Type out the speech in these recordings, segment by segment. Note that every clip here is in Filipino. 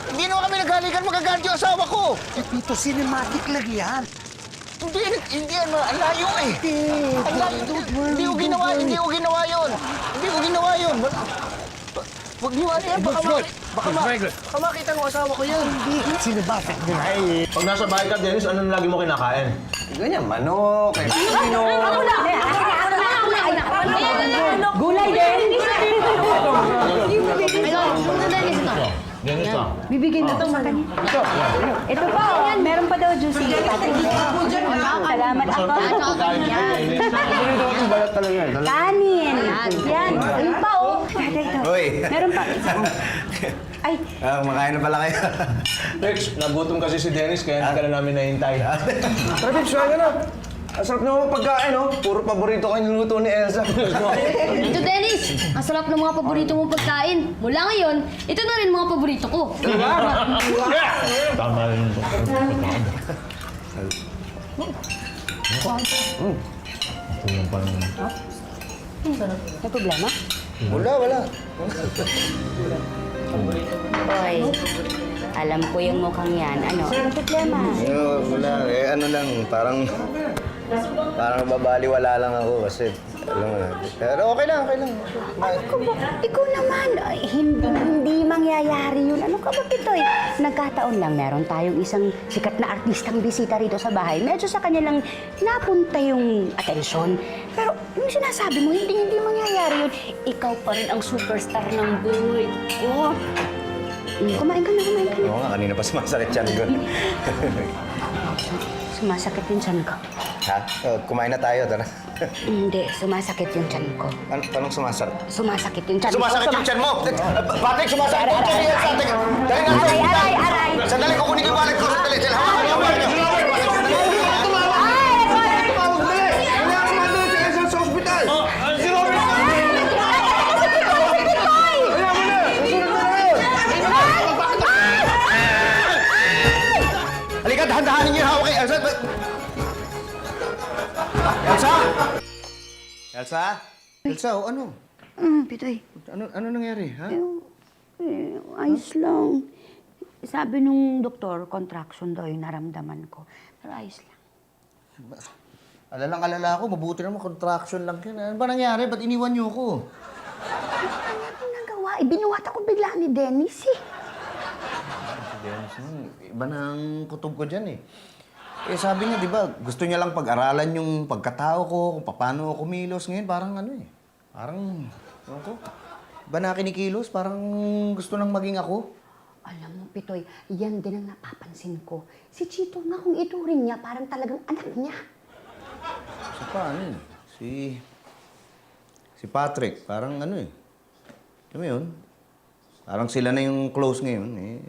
Hindi naman kami naghalikan, magagalit yung asawa ko. Dito, cinematic lang yan. Hindi yan, ang layo eh. Hindi ko ginawa yun. Hindi ko ginawa yun. Huwag niyo ano yan, baka makita ng asawa ko yun. Hindi, cinematic nga eh. Pag nasa bahay ka, Dennis, anong lagi mo kinakain? Ganyan, manok, pino. Gulay din! Dennis lang. Bibigyan na to sa kanya. Ito pa, oh. Meron pa daw juicy. Salamat ako. Kanin. Yan. Ayun pa, oh. Hoy. Meron pa. Ay. Makain na pala kayo. Rex, nagutom kasi si Dennis, kaya hindi ka na namin nahintay. Tara, Pips, kaya na. Ang sarap naman pagkain, no? Puro paborito kayo niluto ni Elsa. Ito, Dennis! Ang sarap ng mga paborito mong pagkain. Mula ngayon, ito na rin mga paborito ko. Tama rin ito. Tulong pa rin. May problema? Wala. Boy, alam ko yung mukhang yan. Ano? May problema? Wala. Ano lang, parang babaliwala lang ako kasi, alam mo na. Pero okay lang. Ano ka ba? Ikaw naman. Ay, hindi mangyayari yun. Ano ka ba, Pitoy? Nagkataon lang, meron tayong isang sikat na artistang bisita rito sa bahay. Medyo sa kanya lang napunta yung atensyon. Pero yung sinasabi mo, hindi mangyayari yun. Ikaw pa rin ang superstar ng buhay ko. Kumain ka na. Oo nga, kanina pa sumasakit yan ko. Sumasakit yung tiyan ko. Ha? Kumain na tayo, tara. Hindi, sumasakit yung tiyan ko. Anong sumasakit? Sumasakit yung tiyan ko. Sumasakit yung tiyan mo! Patrick, sumasakit yung tiyan niya sa atin! Dali nga! Aray! Sandali, kukunin ko yung wallet ko! Sandali, hawakan niyo yung wallet niyo! Halika, dahan-dahanin niyo yung hawak kay Elsa! Elsa, ano? Pitoy. Ano nangyari, ha? Ayos lang. Sabi nung doktor, contraction daw yung naramdaman ko. Pero ayos lang. Alalang-alala ako, mabuti naman, contraction lang yun. Ano ba nangyari? Ba't iniwan niyo ako? Ano nagawa? Ibinuhat ako bigla ni Dennis eh. Si Dennis, iba na ang kutob ko dyan eh. Sabi niya, di ba, gusto niya lang pag-aralan yung pagkatao ko, kung paano ako kumilos. Ngayon, parang ewan ko. Iba na kinikilos, parang gusto nang maging ako. Alam mo, Pitoy, yan din ang napapansin ko. Si Chito nga kung ituring niya, parang talagang anak niya. Si paano eh? Si Patrick, parang alam mo yun? Parang sila na yung close ngayon eh.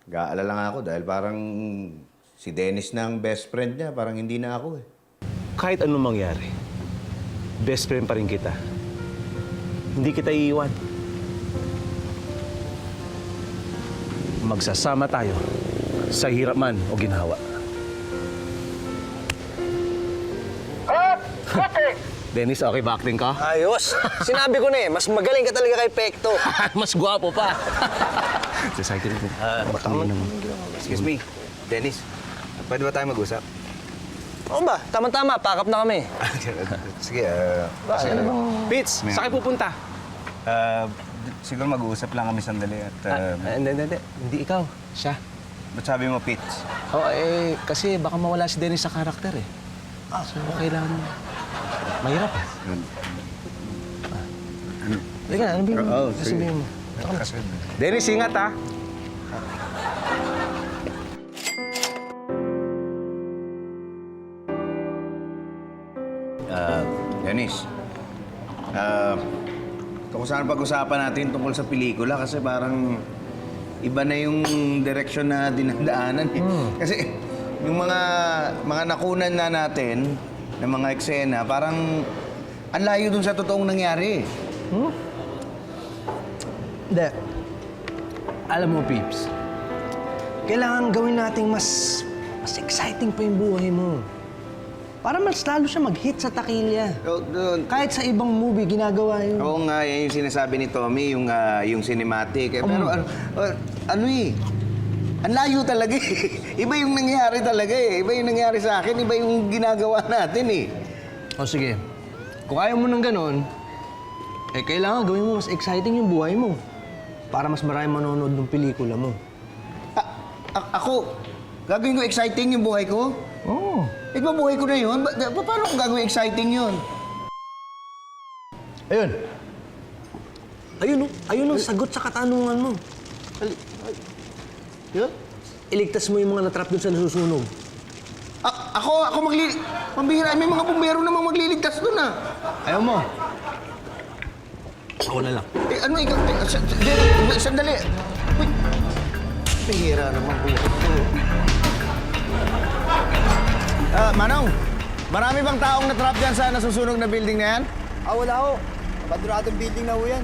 Gaalala nga ako dahil parang si Dennis na ang best friend niya, parang hindi na ako eh. Kahit anong mangyari, best friend pa rin kita. Hindi kita iiwan. Magsasama tayo sa hirap man o ginhawa. Dennis, okay ba acting ka? Ayos! Sinabi ko na eh, mas magaling ka talaga kay Pekto. Mas gwapo pa. Society rin. Excuse me, Dennis, pwede ba tayo mag-usap? Oo ba? Tama-tama, pakap na kami. Sige, Pits, saan kayo pupunta? siguro mag-uusap lang kami sandali at... Hindi ikaw. Siya. ba't sabi mo, Pits? Kasi baka mawala si Dennis sa karakter eh. So, kailangan mahirap eh. Teka, ano ba yung sasabihin mo? Dennis, ingat ha! Dennis, ito kung saan pag-usapan natin tungkol sa pelikula kasi parang iba na yung direksyon na dinadaanan eh. Kasi yung mga nakunan na natin ng mga eksena, parang ang layo dun sa totoong nangyari. Hindi. Alam mo, Pips, kailangan gawin nating mas exciting pa yung buhay mo. Para mas lalo siya mag-hit sa takilya. Kahit sa ibang movie, ginagawa yun. Oo nga, yan yung sinasabi ni Tommy, yung cinematic. Pero ano eh, ang layo talaga eh. Iba yung nangyari talaga eh. Iba yung nangyari sa akin, iba yung ginagawa natin eh. O sige, kung ayaw mo ng ganon, kailangan gawin mo mas exciting yung buhay mo. Para mas marami manonood ng pelikula mo. Ako, gagawin ko exciting yung buhay ko? Oo. Eh, mabuhay ko na yun. Paano ko gagawin exciting yun? Ayun. Ayun ang sagot sa katanungan mo. Yun? Iligtas mo yung mga natrap dun sa nasusunog. Ako Pambihira, may mga bumbero namang magliligtas doon ah. Ayaw mo? Ako na lang. Eh, ano ikaw? Sandali. Uy, pihira naman buhay ko. Manong, marami bang taong natrap dyan sa nasusunog na building na yan? Wala ho. Kabaduradong building na ho yan.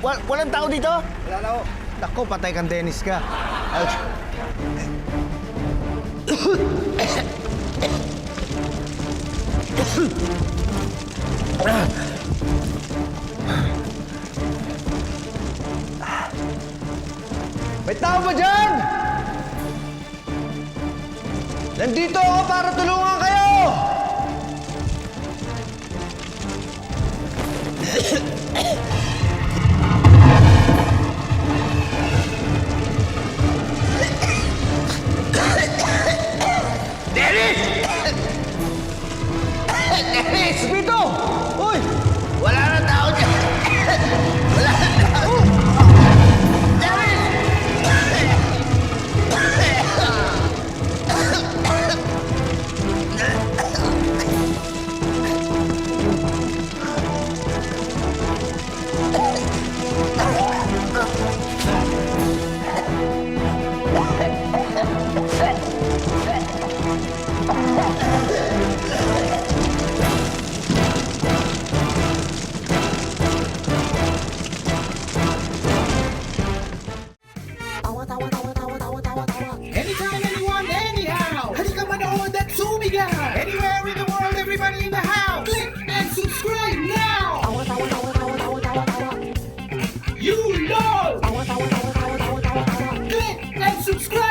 Walang tao dito? Wala na ho. Nako, patay kang Dennis ka. May tao ba dyan? Nandito ako para tulungan kayo! Dennis! Dito! Uy! Wala na tao dyan! Wala na tao! Anytime, anyone, anyhow. Halika manood at sumigaw. Anywhere in the world, everybody in the house. Click and subscribe now. You know. Click and subscribe.